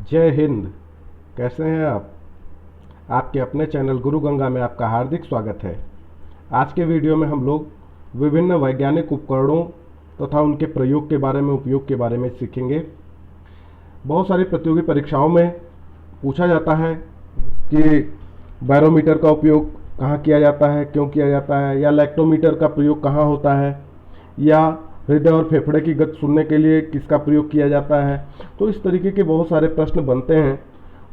जय हिंद। कैसे हैं आप? आपके अपने चैनल गुरु गंगा में आपका हार्दिक स्वागत है। आज के वीडियो में हम लोग विभिन्न वैज्ञानिक उपकरणों तथा उनके प्रयोग के बारे में, उपयोग के बारे में सीखेंगे। बहुत सारी प्रतियोगी परीक्षाओं में पूछा जाता है कि बैरोमीटर का उपयोग कहाँ किया जाता है, क्यों किया जाता है, या लैक्टोमीटर का प्रयोग कहाँ होता है, या हृदय और फेफड़े की गति सुनने के लिए किसका प्रयोग किया जाता है। तो इस तरीके के बहुत सारे प्रश्न बनते हैं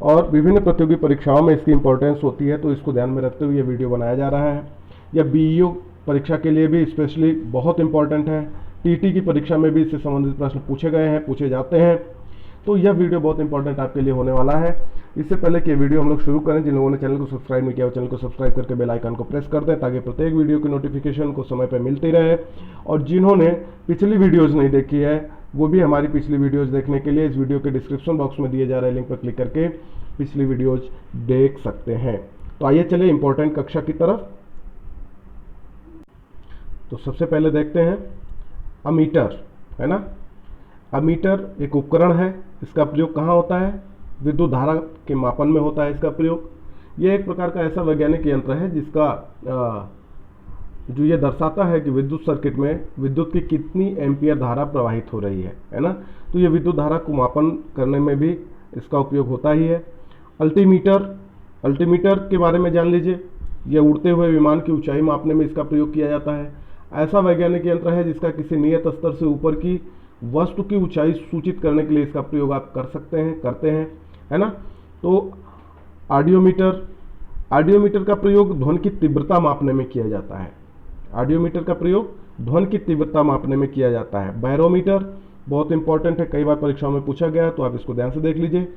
और विभिन्न प्रतियोगी परीक्षाओं में इसकी इंपॉर्टेंस होती है, तो इसको ध्यान में रखते हुए ये वीडियो बनाया जा रहा है। यह बीईओ परीक्षा के लिए भी स्पेशली बहुत इंपॉर्टेंट है। टीटी की परीक्षा में भी इससे संबंधित प्रश्न पूछे गए हैं, पूछे जाते हैं, तो यह वीडियो बहुत इंपॉर्टेंट आपके लिए होने वाला है। इससे पहले कि वीडियो हम लोग शुरू करें, जिन लोगों ने चैनल को सब्सक्राइब नहीं किया वो चैनल को सब्सक्राइब करके बेल आइकन को प्रेस कर दें ताकि प्रत्येक वीडियो की नोटिफिकेशन को समय पर मिलती रहे। और जिन्होंने पिछली वीडियोज़ नहीं देखी है वो भी हमारी पिछली वीडियोज़ देखने के लिए इस वीडियो के डिस्क्रिप्शन बॉक्स में दिए जा रहे लिंक पर क्लिक करके पिछली वीडियोज़ देख सकते हैं। तो आइए चले इंपॉर्टेंट कक्षा की तरफ। तो सबसे पहले देखते हैं अमीटर, है ना। अमीटर एक उपकरण है। इसका प्रयोग कहाँ होता है? विद्युत धारा के मापन में होता है इसका प्रयोग। यह एक प्रकार का ऐसा वैज्ञानिक यंत्र है जिसका जो ये दर्शाता है कि विद्युत सर्किट में विद्युत की कितनी एम्पियर धारा प्रवाहित हो रही है ना। तो ये विद्युत धारा को मापन करने में भी इसका उपयोग होता ही है। अल्टीमीटर, अल्टीमीटर के बारे में जान लीजिए। यह उड़ते हुए विमान की ऊंचाई मापने में इसका प्रयोग किया जाता है। ऐसा वैज्ञानिक यंत्र है जिसका किसी नियत स्तर से ऊपर की वस्तु की ऊंचाई सूचित करने के लिए इसका प्रयोग आप कर सकते हैं, करते हैं, है ना। तो ऑडियोमीटर, ऑडियोमीटर का प्रयोग ध्वनि की तीव्रता मापने में किया जाता है। ऑडियोमीटर का प्रयोग ध्वनि की तीव्रता मापने में किया जाता है। बैरोमीटर बहुत इंपॉर्टेंट है, कई बार परीक्षाओं में पूछा गया है, तो आप इसको ध्यान से देख लीजिए।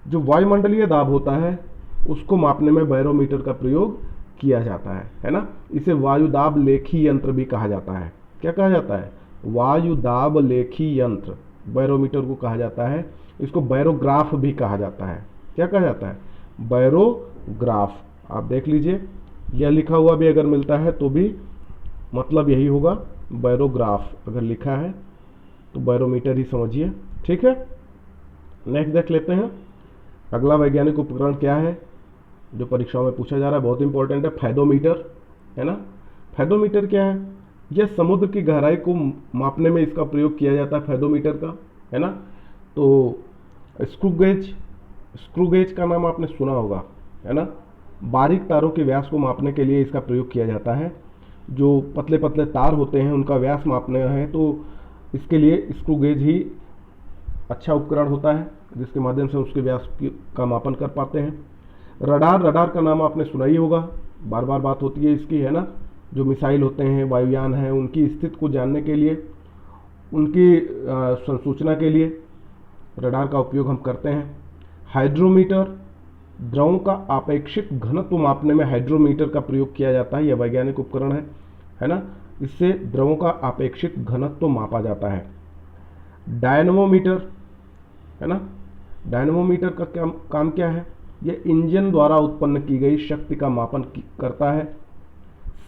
जो वायुमंडलीय दाब होता है उसको मापने में बैरोमीटर का प्रयोग किया जाता है ना। इसे वायु दाब लेखी यंत्र भी कहा जाता है। क्या कहा जाता है? वायु दाब लेखी यंत्र बैरोमीटर को कहा जाता है। इसको बैरोग्राफ भी कहा जाता है। क्या कहा जाता है? बैरोग्राफ। आप देख लीजिए, यह लिखा हुआ भी अगर मिलता है तो भी मतलब यही होगा, बैरोग्राफ अगर लिखा है तो बैरोमीटर ही समझिए, ठीक है। नेक्स्ट देख लेते हैं। अगला वैज्ञानिक उपकरण क्या है जो परीक्षाओं में पूछा जा रहा है, बहुत इंपॉर्टेंट है, फेदोमीटर, है ना। फेदोमीटर क्या है? यह समुद्र की गहराई को मापने में इसका प्रयोग किया जाता है, फेदोमीटर का, है ना। तो स्क्रू गेज, स्क्रू गेज का नाम आपने सुना होगा, है ना। बारीक तारों के व्यास को मापने के लिए इसका प्रयोग किया जाता है। जो पतले पतले तार होते हैं उनका व्यास मापना है तो इसके लिए स्क्रू गेज ही अच्छा उपकरण होता है जिसके माध्यम से उसके व्यास का मापन कर पाते हैं। रडार, रडार का नाम आपने सुना ही होगा, बार बार बात होती है इसकी, है ना। जो मिसाइल होते हैं, वायुयान हैं, उनकी स्थिति को जानने के लिए, उनकी संसूचना के लिए रडार का उपयोग हम करते हैं। हाइड्रोमीटर, द्रवों का आपेक्षिक घनत्व मापने में हाइड्रोमीटर का प्रयोग किया जाता है। यह वैज्ञानिक उपकरण है ना। इससे द्रवों का आपेक्षिक घनत्व मापा जाता है। डायनमोमीटर, है ना। डायनमोमीटर का काम क्या है? यह इंजन द्वारा उत्पन्न की गई शक्ति का मापन करता है।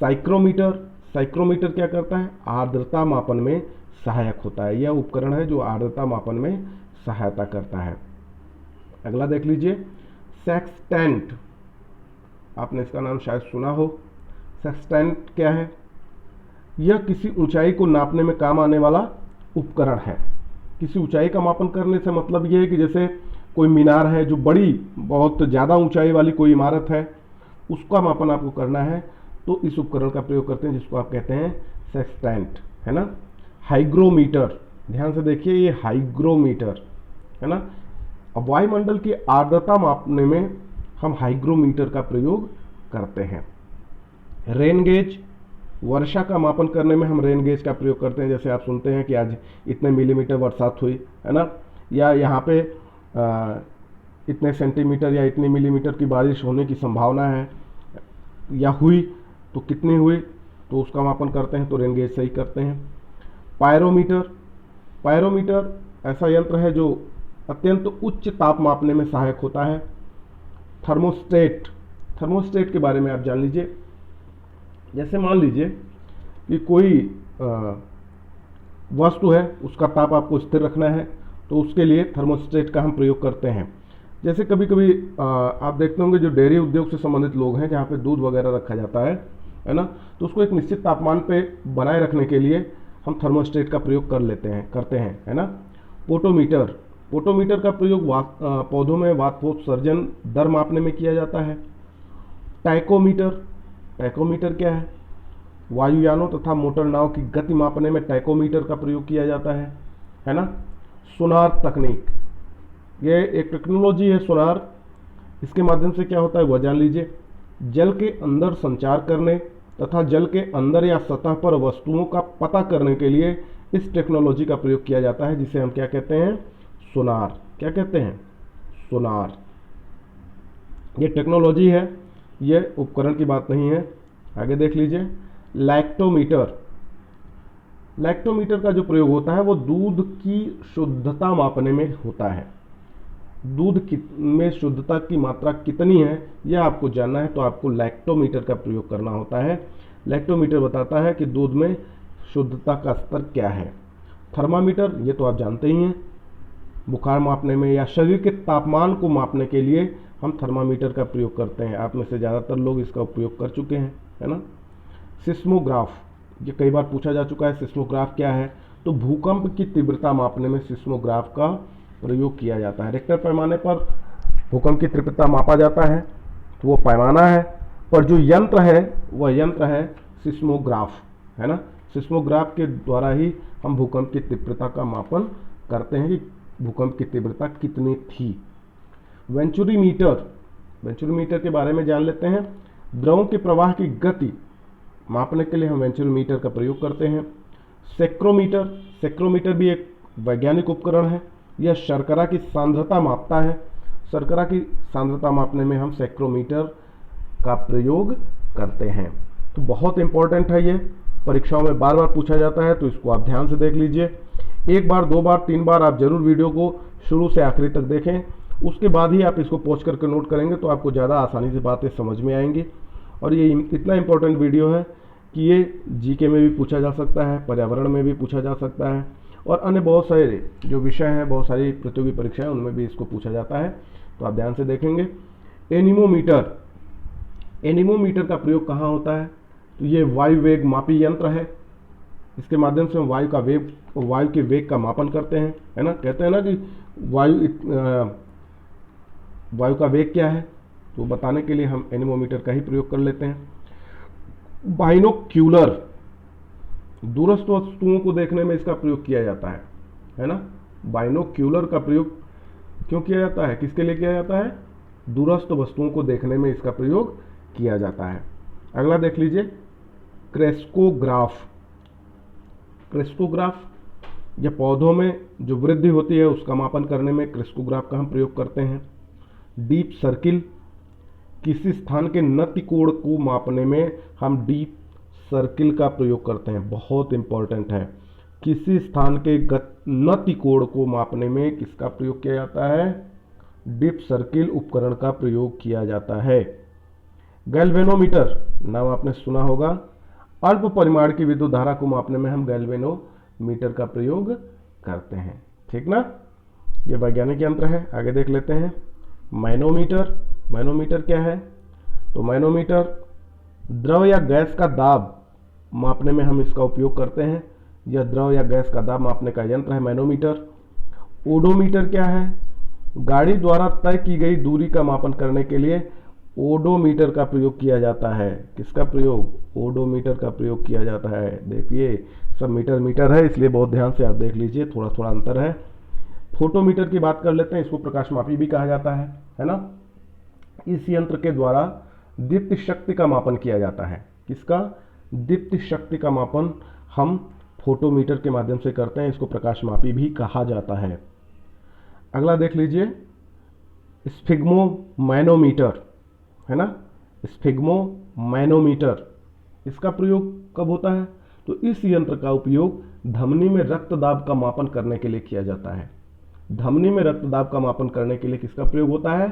साइक्रोमीटर, साइक्रोमीटर क्या करता है? आर्द्रता मापन में सहायक होता है। यह उपकरण है जो आर्द्रता मापन में सहायता करता है। अगला देख लीजिए, सेक्सटेंट। आपने इसका नाम शायद सुना हो। सेक्सटेंट क्या है? यह किसी ऊंचाई को नापने में काम आने वाला उपकरण है। किसी ऊंचाई का मापन करने से मतलब यह है कि जैसे कोई मीनार है जो बड़ी, बहुत ज़्यादा ऊंचाई वाली कोई इमारत है, उसका मापन आपको करना है तो इस उपकरण का प्रयोग करते हैं जिसको आप कहते हैं सेक्सटेंट, है ना। हाइग्रोमीटर, ध्यान से देखिए, ये हाइग्रोमीटर, है ना। अब वायुमंडल की आर्द्रता मापने में हम हाइग्रोमीटर का प्रयोग करते हैं। रेन गेज, वर्षा का मापन करने में हम रेन गेज का प्रयोग करते हैं। जैसे आप सुनते हैं कि आज इतने मिलीमीटर बरसात हुई, है ना, या यहाँ पे इतने सेंटीमीटर या इतने मिलीमीटर की बारिश होने की संभावना है, या हुई तो कितनी हुई, तो उसका मापन करते हैं, तो रेन गेज से ही करते हैं। पायरोमीटर, पायरोमीटर ऐसा यंत्र है जो अत्यंत उच्च ताप मापने में सहायक होता है। थर्मोस्टेट, थर्मोस्टेट के बारे में आप जान लीजिए। जैसे मान लीजिए कि कोई वस्तु है, उसका ताप आपको स्थिर रखना है तो उसके लिए थर्मोस्टेट का हम प्रयोग करते हैं। जैसे कभी कभी आप देखते होंगे जो डेयरी उद्योग से संबंधित लोग हैं, जहाँ पे दूध वगैरह रखा जाता है ना, तो उसको एक निश्चित तापमान पे बनाए रखने के लिए हम थर्मोस्टेट का प्रयोग करते हैं, है ना। पोटोमीटर, पोटोमीटर का प्रयोग पौधों में वाष्पोत्सर्जन दर मापने में किया जाता है। टाइकोमीटर, टाइकोमीटर क्या है? वायुयानों तथा मोटर नाव की गति मापने में टाइकोमीटर का प्रयोग किया जाता है ना। सोनार तकनीक, ये एक टेक्नोलॉजी है सोनार। इसके माध्यम से क्या होता है वह जान लीजिए। जल के अंदर संचार करने तथा जल के अंदर या सतह पर वस्तुओं का पता करने के लिए इस टेक्नोलॉजी का प्रयोग किया जाता है, जिसे हम क्या कहते हैं? सोनार। क्या कहते हैं? सोनार। ये टेक्नोलॉजी है, ये उपकरण की बात नहीं है। आगे देख लीजिए। लैक्टोमीटर, लैक्टोमीटर का जो प्रयोग होता है वो दूध की शुद्धता मापने में होता है। दूध में शुद्धता की मात्रा कितनी है यह आपको जानना है, तो आपको लैक्टोमीटर का प्रयोग करना होता है। लैक्टोमीटर बताता है कि दूध में शुद्धता का स्तर क्या है। थर्मामीटर, ये तो आप जानते ही हैं, बुखार मापने में या शरीर के तापमान को मापने के लिए हम थर्मामीटर का प्रयोग करते हैं। आप में से ज़्यादातर लोग इसका उपयोग कर चुके हैं, है ना। सिस्मोग्राफ, ये कई बार पूछा जा चुका है, सिस्मोग्राफ क्या है? तो भूकंप की तीव्रता मापने में सिस्मोग्राफ का प्रयोग किया जाता है। रिक्टर पैमाने पर भूकंप की तीव्रता मापा जाता है, तो वो पैमाना है, पर जो यंत्र है वह यंत्र है सिस्मोग्राफ, है ना। सिस्मोग्राफ के द्वारा ही हम भूकंप की तीव्रता का मापन करते हैं कि भूकंप की तीव्रता कितनी थी। वेंचुरीमीटर, वेंचुरीमीटर के बारे में जान लेते हैं। द्रवों के प्रवाह की गति मापने के लिए हम वेंचुरीमीटर का प्रयोग करते हैं। सेक्रोमीटर, सेक्रोमीटर भी एक वैज्ञानिक उपकरण है। यह शर्करा की सांद्रता मापता है। शर्करा की सांद्रता मापने में हम सेक्रोमीटर का प्रयोग करते हैं। तो बहुत इंपॉर्टेंट है ये, परीक्षाओं में बार बार पूछा जाता है, तो इसको आप ध्यान से देख लीजिए। एक बार, दो बार, तीन बार आप जरूर वीडियो को शुरू से आखिरी तक देखें, उसके बाद ही आप इसको पॉज करके नोट करेंगे तो आपको ज़्यादा आसानी से बातें समझ में आएंगी। और ये इतना इंपॉर्टेंट वीडियो है कि ये जीके में भी पूछा जा सकता है, पर्यावरण में भी पूछा जा सकता है, और अन्य बहुत सारे जो विषय हैं, बहुत सारी प्रतियोगी परीक्षाएं, उनमें भी इसको पूछा जाता है, तो आप ध्यान से देखेंगे। एनीमोमीटर, एनीमोमीटर का प्रयोग कहाँ होता है? तो ये वायु वेग मापी यंत्र है। इसके माध्यम से हम वायु के वेग का मापन करते हैं, है ना। कहते हैं ना कि वायु का वेग क्या है, तो बताने के लिए हम एनीमोमीटर का ही प्रयोग कर लेते हैं। बाइनोक्यूलर, दूरस्थ वस्तुओं को देखने में इसका प्रयोग किया जाता है ना। बाइनोक्यूलर का प्रयोग क्यों किया जाता है, किसके लिए किया जाता है? दूरस्थ वस्तुओं को देखने में इसका प्रयोग किया जाता है। अगला देख लीजिए, क्रेस्कोग्राफ। क्रेस्कोग्राफ, यह पौधों में जो वृद्धि होती है उसका मापन करने में क्रेस्कोग्राफ का हम प्रयोग करते हैं। डीप सर्किल, किसी स्थान के नति कोण को मापने में हम डीप सर्किल का प्रयोग करते हैं। बहुत इंपॉर्टेंट है, किसी स्थान के नति कोण को मापने में किसका प्रयोग किया जाता है? डीप सर्किल उपकरण का प्रयोग किया जाता है। गैल्वेनोमीटर, नाम आपने सुना होगा। अल्प परिमाण की विद्युत धारा को मापने में हम गैल्वेनोमीटर का प्रयोग करते हैं, ठीक ना। ये वैज्ञानिक यंत्र है। आगे देख लेते हैं। मैनोमीटर, मैनोमीटर क्या है? तो मैनोमीटर द्रव या गैस का दाब मापने में हम इसका उपयोग करते हैं। यह द्रव या गैस का दाब मापने का यंत्र है मैनोमीटर। ओडोमीटर क्या है? गाड़ी द्वारा तय की गई दूरी का मापन करने के लिए ओडोमीटर का प्रयोग किया जाता है। किसका प्रयोग? ओडोमीटर का प्रयोग किया जाता है। देखिए सब मीटर मीटर है, इसलिए बहुत ध्यान से आप देख लीजिए, थोड़ा थोड़ा अंतर है। फोटोमीटर की बात कर लेते हैं, इसको प्रकाशमापी भी कहा जाता है ना। इस यंत्र के द्वारा दीप्ति शक्ति का मापन किया जाता है। किसका? दीप्ति शक्ति का मापन हम फोटोमीटर के माध्यम से करते हैं, इसको प्रकाशमापी भी कहा जाता है। अगला देख लीजिए, स्फिग्मोमैनोमीटर, है ना। स्फिग्मोमैनोमीटर, इसका प्रयोग कब होता है? तो इस यंत्र का उपयोग धमनी में रक्तदाब का मापन करने के लिए किया जाता है। धमनी में रक्तदाब का मापन करने के लिए किसका प्रयोग होता है?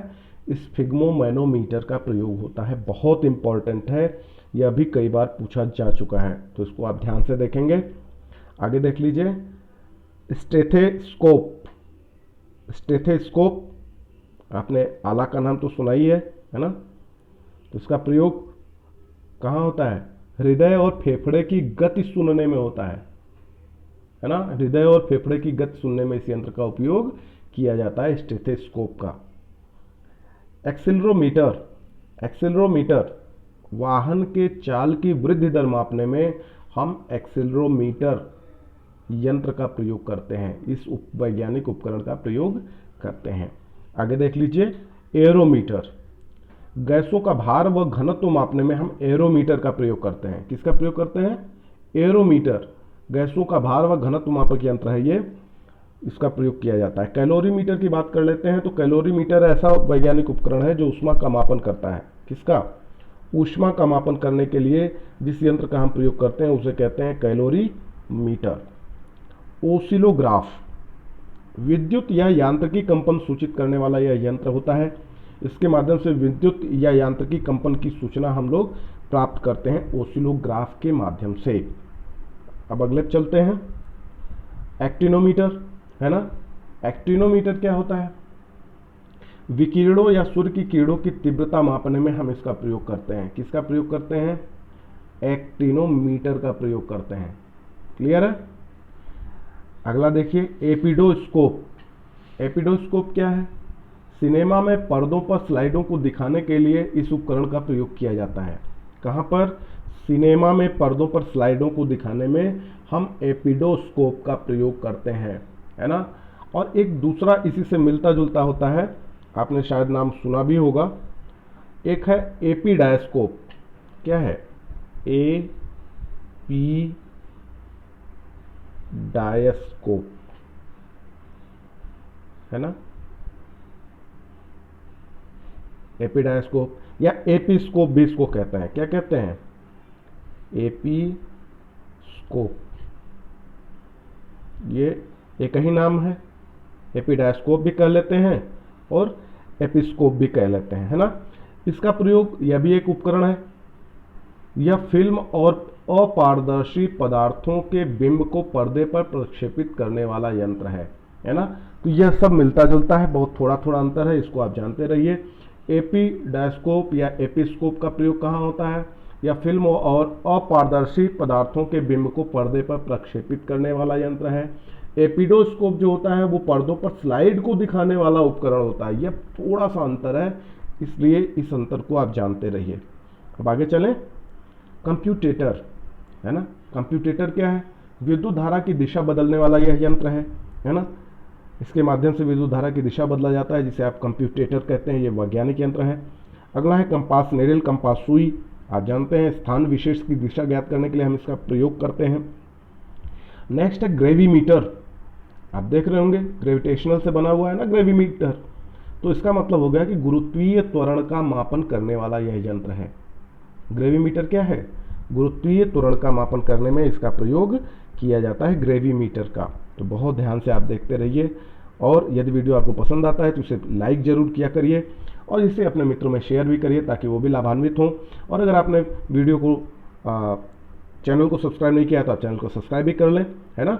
स्फिग्मोमैनोमीटर का प्रयोग होता है। बहुत इंपॉर्टेंट है, यह भी कई बार पूछा जा चुका है, तो इसको आप ध्यान से देखेंगे। आगे देख लीजिए, स्टेथोस्कोप। स्टेथोस्कोप आपने आला का नाम तो सुना ही है ना। तो इसका प्रयोग कहाँ होता है? हृदय और फेफड़े की गति सुनने में होता है ना। हृदय और फेफड़े की गति सुनने में इस यंत्र का उपयोग किया जाता है, स्टेथोस्कोप का। एक्सीलरोमीटर, एक्सीलरोमीटर वाहन के चाल की वृद्धि दर मापने में हम एक्सीलरोमीटर यंत्र का प्रयोग करते हैं, इस वैज्ञानिक उपकरण का प्रयोग करते हैं। आगे देख लीजिए, एरोमीटर, गैसों का भार व घनत्व मापने में हम एरोमीटर का प्रयोग करते हैं। किसका प्रयोग करते हैं? एरोमीटर, गैसों का भार व घनत्व मापक यंत्र है ये, इसका प्रयोग किया जाता है। कैलोरीमीटर की बात कर लेते हैं। तो कैलोरीमीटर ऐसा वैज्ञानिक उपकरण है जो ऊष्मा का मापन करता है। किसका? ऊष्मा का मापन करने के लिए जिस यंत्र का हम प्रयोग करते हैं उसे कहते हैं कैलोरीमीटर। ओसिलोग्राफ, विद्युत या यांत्रिकी कंपन सूचित करने वाला यह यंत्र होता है। इसके माध्यम से विद्युत या यांत्रिकी कंपन की सूचना हम लोग प्राप्त करते हैं ओसिलोग्राफ के माध्यम से। अब अगले चलते हैं, एक्टिनोमीटर है ना। एक्टिनोमीटर क्या होता है? विकिरणों या सूर्य की किरणों की तीव्रता मापने में हम इसका प्रयोग करते हैं। किसका प्रयोग करते हैं? एक्टिनोमीटर का प्रयोग करते हैं। क्लियर है? अगला देखिए, एपिडोस्कोप। एपिडोस्कोप क्या है? सिनेमा में पर्दों पर स्लाइडों को दिखाने के लिए इस उपकरण का प्रयोग किया जाता है। कहाँ पर? सिनेमा में पर्दों पर स्लाइडों को दिखाने में हम एपिडोस्कोप का प्रयोग करते हैं, है ना। और एक दूसरा इसी से मिलता जुलता होता है, आपने शायद नाम सुना भी होगा, एक है एपीडायस्कोप। क्या है? एपीडायस्कोप, है ना। एपीडायस्कोप या एपीस्कोप भी इसको कहते हैं। क्या कहते हैं? एपीस्कोप, ये एक ही नाम है। एपीडायस्कोप भी कह लेते हैं और एपिस्कोप भी कह लेते हैं, है ना। इसका प्रयोग, यह भी एक उपकरण है। यह फिल्म और अपारदर्शी पदार्थों के बिंब को पर्दे पर प्रक्षेपित करने वाला यंत्र है ना। तो यह सब मिलता जुलता है, बहुत थोड़ा थोड़ा अंतर है, इसको आप जानते रहिए। एपीडायस्कोप या एपिस्कोप का प्रयोग कहाँ होता है? यह फिल्म और अपारदर्शी पदार्थों के बिंब को पर्दे पर प्रक्षेपित करने वाला यंत्र है। एपिडोस्कोप जो होता है वो पर्दों पर स्लाइड को दिखाने वाला उपकरण होता है। यह थोड़ा सा अंतर है, इसलिए इस अंतर को आप जानते रहिए। अब आगे चलें, कंप्यूटेटर, है ना। कंप्यूटेटर क्या है? विद्युत धारा की दिशा बदलने वाला यह यंत्र है ना। इसके माध्यम से विद्युत धारा की दिशा बदला जाता है, जिसे आप कंप्यूटेटर कहते हैं। ये वैज्ञानिक यंत्र है। अगला है कंपास नेडल, कंपास सुई। आप जानते हैं स्थान विशेष की दिशा ज्ञात करने के लिए हम इसका प्रयोग करते हैं। नेक्स्ट है ग्रेविमीटर। आप देख रहे होंगे ग्रेविटेशनल से बना हुआ है ना ग्रेविमीटर। तो इसका मतलब हो गया कि गुरुत्वीय त्वरण का मापन करने वाला यह यंत्र है। ग्रेविमीटर क्या है? गुरुत्वीय त्वरण का मापन करने में इसका प्रयोग किया जाता है, ग्रेविमीटर का। तो बहुत ध्यान से आप देखते रहिए, और यदि वीडियो आपको पसंद आता है तो इसे लाइक जरूर किया करिए और इसे अपने मित्रों में शेयर भी करिए ताकि वो भी लाभान्वित हों। और अगर आपने वीडियो को चैनल को सब्सक्राइब नहीं किया तो आप चैनल को सब्सक्राइब भी कर लें, है ना,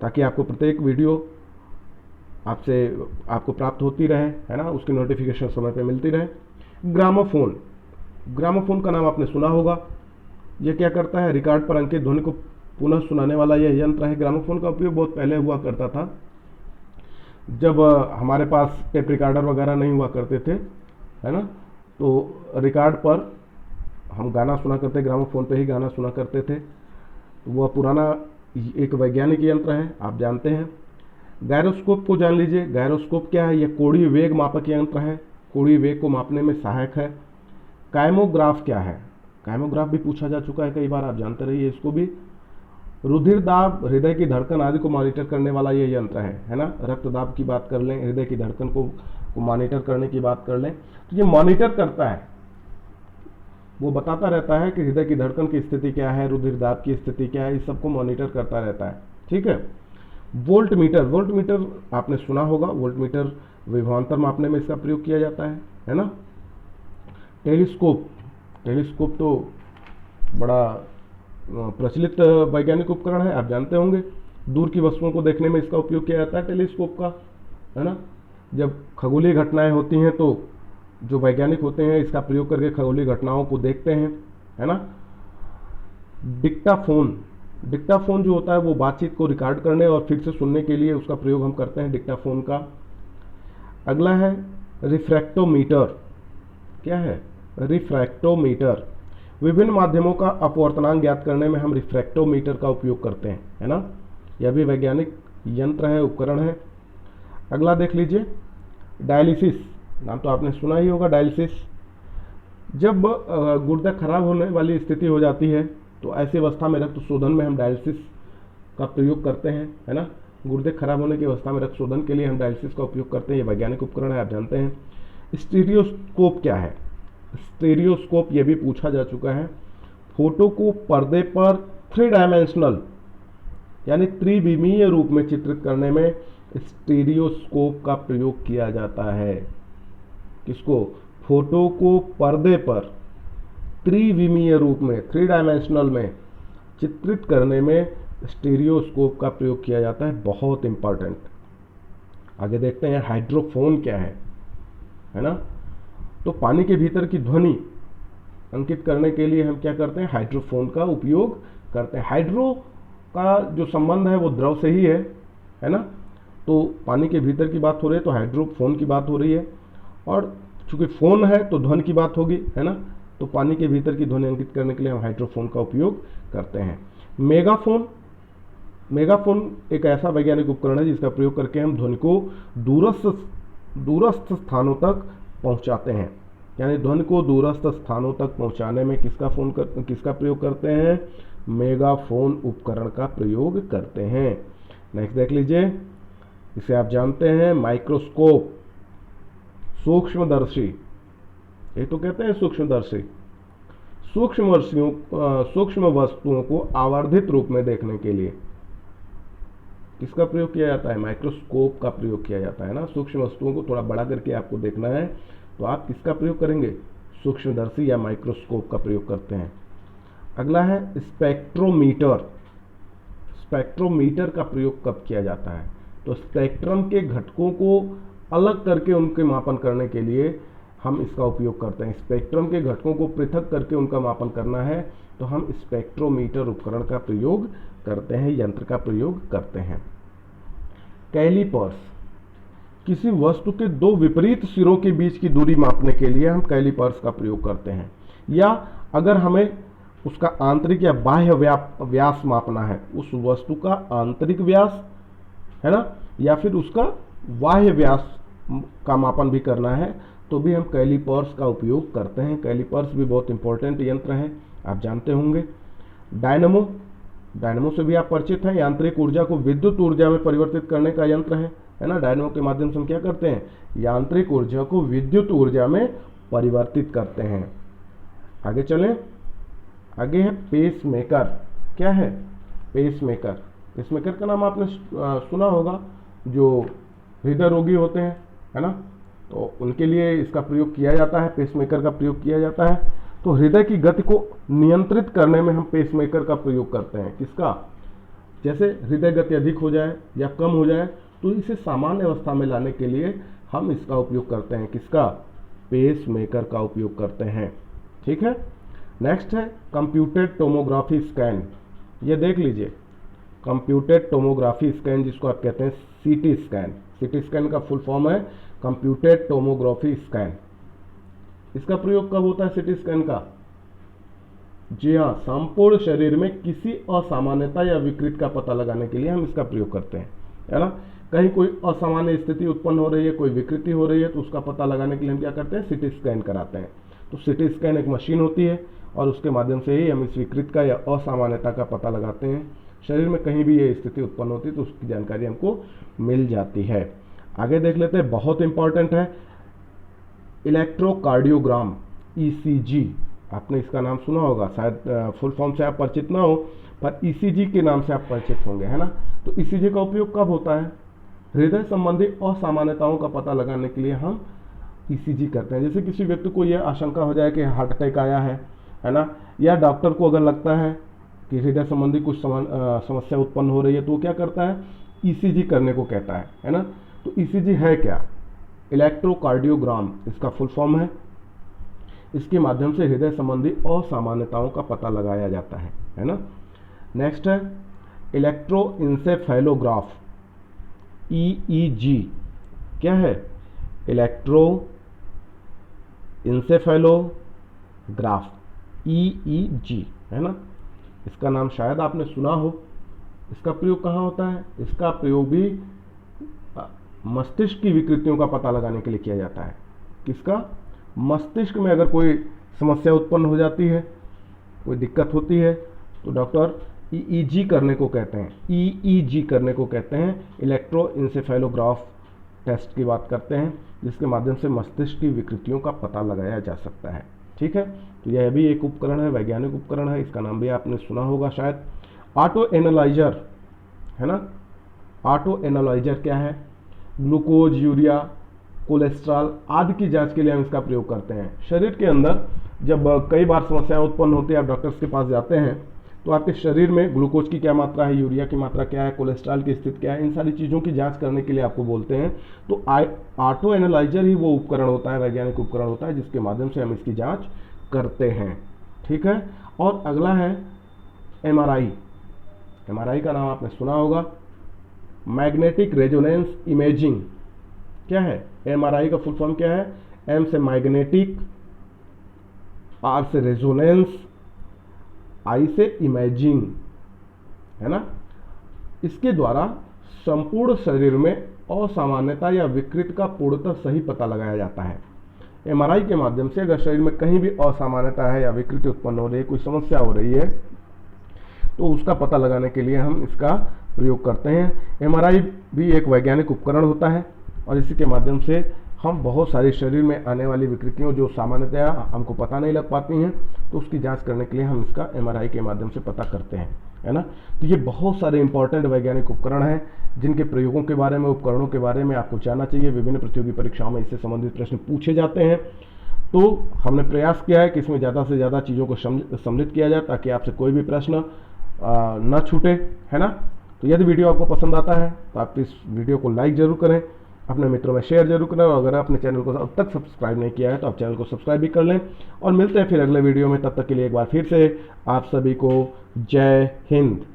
ताकि आपको प्रत्येक वीडियो आपको प्राप्त होती रहे, है ना, उसकी नोटिफिकेशन समय पे मिलती रहे। ग्रामोफोन, ग्रामोफोन का नाम आपने सुना होगा। यह क्या करता है? रिकॉर्ड पर अंकित ध्वनि को पुनः सुनाने वाला यह यंत्र है। ग्रामोफोन का उपयोग बहुत पहले हुआ करता था, जब हमारे पास टेप रिकॉर्डर वगैरह नहीं हुआ करते थे, है ना। तो रिकॉर्ड पर हम गाना सुना करते, ग्रामोफोन पे ही गाना सुना करते थे। वह पुराना एक वैज्ञानिक यंत्र है, आप जानते हैं। गायरोस्कोप को जान लीजिए। गायरोस्कोप क्या है? यह कोणीय वेग मापक यंत्र है, कोणीय वेग को मापने में सहायक है। कायमोग्राफ क्या है? कायमोग्राफ भी पूछा जा चुका है कई बार, आप जानते रहिए इसको भी। रुधिर दाब, हृदय की धड़कन आदि को मॉनिटर करने वाला ये यंत्र है ना। रक्तदाब की बात कर लें, हृदय की धड़कन को मॉनिटर करने की बात कर लें, तो ये मॉनिटर करता है, वो बताता रहता है कि हृदय की धड़कन की स्थिति क्या है, रुधिर दाब की स्थिति क्या है, इस सबको मॉनिटर करता रहता है। ठीक है। वोल्ट मीटर, वोल्ट मीटर आपने सुना होगा। वोल्ट मीटर विभवांतर मापने में इसका प्रयोग किया जाता है ना। टेलीस्कोप, टेलीस्कोप तो बड़ा प्रचलित वैज्ञानिक उपकरण है, आप जानते होंगे। दूर की वस्तुओं को देखने में इसका उपयोग किया जाता है टेलीस्कोप का, है ना। जब खगोलीय घटनाएं होती हैं तो जो वैज्ञानिक होते हैं इसका प्रयोग करके खगोलीय घटनाओं को देखते हैं, है ना। डिक्टाफोन, डिक्टाफोन जो होता है वो बातचीत को रिकॉर्ड करने और फिर से सुनने के लिए उसका प्रयोग हम करते हैं डिक्टाफोन का। अगला है रिफ्रैक्टोमीटर। क्या है? रिफ्रैक्टोमीटर। विभिन्न माध्यमों का अपवर्तनांक ज्ञात करने में हम रिफ्रैक्टोमीटर का उपयोग करते हैं, है ना। यह भी वैज्ञानिक यंत्र है, उपकरण है। अगला देख लीजिए, डायलिसिस। नाम तो आपने सुना ही होगा, डायलिसिस। जब गुर्दा खराब होने वाली स्थिति हो जाती है तो ऐसी अवस्था में रक्त शोधन में हम डायलिसिस का प्रयोग करते हैं, है ना। गुर्दे खराब होने की अवस्था में रक्त शोधन के लिए हम डायलिसिस का उपयोग करते हैं। ये वैज्ञानिक उपकरण है, आप जानते हैं। स्टीरियोस्कोप क्या है? स्टीरियोस्कोप ये भी पूछा जा चुका है। फोटो को पर्दे पर 3 डायमेंशनल यानी त्रिविमीय रूप में चित्रित करने में स्टीरियोस्कोप का प्रयोग किया जाता है। किसको? फोटो को पर्दे पर त्रिविमीय रूप में 3 डायमेंशनल में चित्रित करने में स्टीरियोस्कोप का प्रयोग किया जाता है, बहुत इंपॉर्टेंट। आगे देखते हैं हाइड्रोफोन क्या है ना। तो पानी के भीतर की ध्वनि अंकित करने के लिए हम क्या करते हैं? हाइड्रोफोन का उपयोग करते हैं। हाइड्रो का जो संबंध है वो द्रव से ही है ना। तो पानी के भीतर की बात हो रही है तो हाइड्रोफोन की बात हो रही है, और चूंकि फोन है तो ध्वनि की बात होगी, है ना। तो पानी के भीतर की ध्वनि अंकित करने के लिए हम हाइड्रोफोन का उपयोग करते हैं। मेगाफोन, मेगाफोन एक ऐसा वैज्ञानिक उपकरण है जिसका प्रयोग करके हम ध्वनि को दूरस्थ स्थानों तक पहुंचाते हैं। यानी ध्वनि को दूरस्थ स्थानों तक पहुंचाने में किसका प्रयोग करते हैं? मेगाफोन उपकरण का प्रयोग करते हैं। नेक्स्ट देख लीजिए, इसे आप जानते हैं माइक्रोस्कोप, सूक्ष्मदर्शी। ये तो कहते हैं सूक्ष्मदर्शी। सूक्ष्म वस्तुओं को आवर्धित रूप में देखने के लिए किसका प्रयोग किया जाता है? माइक्रोस्कोप का प्रयोग किया जाता है ना। सूक्ष्म वस्तुओं को थोड़ा बड़ा करके आपको देखना है तो आप किसका प्रयोग करेंगे? सूक्ष्मदर्शी या माइक्रोस्कोप का प्रयोग करते हैं। अगला है स्पेक्ट्रोमीटर। स्पेक्ट्रोमीटर का प्रयोग कब किया जाता है? तो स्पेक्ट्रम के घटकों को अलग करके उनके मापन करने के लिए हम इसका उपयोग करते हैं। स्पेक्ट्रम के घटकों को पृथक करके उनका मापन करना है तो हम स्पेक्ट्रोमीटर उपकरण का प्रयोग करते हैं, यंत्र का प्रयोग करते हैं। कैलिपर्स, किसी वस्तु के 2 विपरीत सिरों के बीच की दूरी मापने के लिए हम कैलिपर्स का प्रयोग करते हैं। या अगर हमें उसका आंतरिक या बाह्य व्यास मापना है, उस वस्तु का आंतरिक व्यास, है ना, या फिर उसका बाह्य व्यास का मापन भी करना है तो भी हम कैलिपर्स का उपयोग करते हैं। कैलिपर्स भी बहुत इंपॉर्टेंट यंत्र हैं, आप जानते होंगे। डायनमो, डायनमो से भी आप परिचित हैं। यांत्रिक ऊर्जा को विद्युत ऊर्जा में परिवर्तित करने का यंत्र है ना। डायनमो के माध्यम से हम क्या करते हैं? यांत्रिक ऊर्जा को विद्युत ऊर्जा में परिवर्तित करते हैं। आगे चलें, आगे है पेसमेकर। क्या है? पेसमेकर। पेसमेकर का नाम आपने सुना होगा, जो हृदय रोगी होते हैं, है ना, तो उनके लिए इसका प्रयोग किया जाता है, पेसमेकर का प्रयोग किया जाता है। तो हृदय की गति को नियंत्रित करने में हम पेसमेकर का प्रयोग करते हैं। किसका? जैसे हृदय गति अधिक हो जाए या कम हो जाए तो इसे सामान्य अवस्था में लाने के लिए हम इसका उपयोग करते हैं। किसका? पेसमेकर का उपयोग करते हैं। ठीक है। नेक्स्ट है कंप्यूटेड टोमोग्राफी स्कैन। ये देख लीजिए, कंप्यूटेड टोमोग्राफी स्कैन, जिसको आप कहते हैं सीटी स्कैन। सीटी स्कैन का फुल फॉर्म है कंप्यूटेड टोमोग्राफी स्कैन। इसका प्रयोग कब होता है सीटी स्कैन का? जी हाँ, संपूर्ण शरीर में किसी असामान्यता या विकृति का पता लगाने के लिए हम इसका प्रयोग करते हैं, है ना। कहीं कोई असामान्य स्थिति उत्पन्न हो रही है, कोई विकृति हो रही है, तो उसका पता लगाने के लिए हम क्या करते हैं? सीटी स्कैन कराते हैं। तो सीटी स्कैन एक मशीन होती है और उसके माध्यम से ही हम इस विकृति का या असामान्यता का पता लगाते हैं। शरीर में कहीं भी ये स्थिति उत्पन्न होती है तो उसकी जानकारी हमको मिल जाती है। आगे देख लेते हैं, बहुत इंपॉर्टेंट है इलेक्ट्रोकार्डियोग्राम, ईसीजी। आपने इसका नाम सुना होगा, शायद फुल फॉर्म से आप परिचित ना हो, पर ईसीजी के नाम से आप परिचित होंगे, है ना। तो ईसीजी का उपयोग कब होता है? हृदय संबंधी असामान्यताओं का पता लगाने के लिए हम ईसीजी करते हैं। जैसे किसी व्यक्ति को यह आशंका हो जाए कि हार्ट अटैक आया है ना, या डॉक्टर को अगर लगता है कि हृदय संबंधी कुछ समस्या उत्पन्न हो रही है तो वो क्या करता है? ईसीजी करने को कहता है ना। तो ईसीजी है क्या? इलेक्ट्रोकार्डियोग्राम इसका फुल फॉर्म इसके माध्यम से हृदय संबंधी असामान्यताओं का पता लगाया जाता है ना। नेक्स्ट है इलेक्ट्रोइंसेफेलोग्राफ, EEG। क्या है? इलेक्ट्रो इंसेफेलोग्राफ, EEG, है ना। इसका नाम शायद आपने सुना हो। इसका प्रयोग कहाँ होता है? इसका प्रयोग भी मस्तिष्क की विकृतियों का पता लगाने के लिए किया जाता है। किसका? मस्तिष्क में अगर कोई समस्या उत्पन्न हो जाती है, कोई दिक्कत होती है, तो डॉक्टर EEG करने को कहते हैं, EEG करने को कहते हैं, इलेक्ट्रोइंसेफेलोग्राफ टेस्ट की बात करते हैं, जिसके माध्यम से मस्तिष्क की विकृतियों का पता लगाया जा सकता है। ठीक है, तो यह भी एक उपकरण है, वैज्ञानिक उपकरण है, इसका नाम भी आपने सुना होगा शायद। ऑटो एनालाइजर, है ना। ऑटो एनालाइजर क्या है? ग्लूकोज, यूरिया, कोलेस्ट्रॉल आदि की जांच के लिए हम इसका प्रयोग करते हैं। शरीर के अंदर जब कई बार समस्याएं उत्पन्न होती है, आप डॉक्टर्स के पास जाते हैं, तो आपके शरीर में ग्लूकोज की क्या मात्रा है, यूरिया की मात्रा क्या है, कोलेस्ट्रॉल की स्थिति क्या है, इन सारी चीज़ों की जांच करने के लिए आपको बोलते हैं। तो ऑटो एनालाइजर ही वो उपकरण होता है, वैज्ञानिक उपकरण होता है, जिसके माध्यम से हम इसकी जांच करते हैं। ठीक है, और अगला है MRI। MRI का नाम आपने सुना होगा, मैग्नेटिक रेजोनेंस इमेजिंग। क्या है? MRI का फुल फॉर्म क्या है? M से मैग्नेटिक, R से रेजोनेंस, I से इमेजिंग, है ना। इसके द्वारा संपूर्ण शरीर में असामान्यता या विकृति का पूर्णतः सही पता लगाया जाता है। MRI के माध्यम से अगर शरीर में कहीं भी असामान्यता है या विकृति उत्पन्न हो रही है, कोई समस्या हो रही है, तो उसका पता लगाने के लिए हम इसका प्रयोग करते हैं। MRI भी एक वैज्ञानिक उपकरण होता है, और इसी के माध्यम से हम बहुत सारे शरीर में आने वाली विकृतियों जो सामान्यतया हमको पता नहीं लग पाती हैं, तो उसकी जांच करने के लिए हम इसका MRI के माध्यम से पता करते हैं, है ना। तो ये बहुत सारे इंपॉर्टेंट वैज्ञानिक उपकरण हैं, जिनके प्रयोगों के बारे में, उपकरणों के बारे में आपको जानना चाहिए। विभिन्न प्रतियोगी परीक्षाओं में इससे संबंधित प्रश्न पूछे जाते हैं। तो हमने प्रयास किया है कि इसमें ज़्यादा से ज़्यादा चीज़ों को सम्मिलित किया जाए, ताकि आपसे कोई भी प्रश्न न छूटे, है ना। तो यदि वीडियो आपको पसंद आता है तो आप इस वीडियो को लाइक जरूर करें, अपने मित्रों में शेयर जरूर करें, और अगर आपने चैनल को अब तक सब्सक्राइब नहीं किया है तो आप चैनल को सब्सक्राइब भी कर लें। और मिलते हैं फिर अगले वीडियो में, तब तक के लिए एक बार फिर से आप सभी को जय हिंद।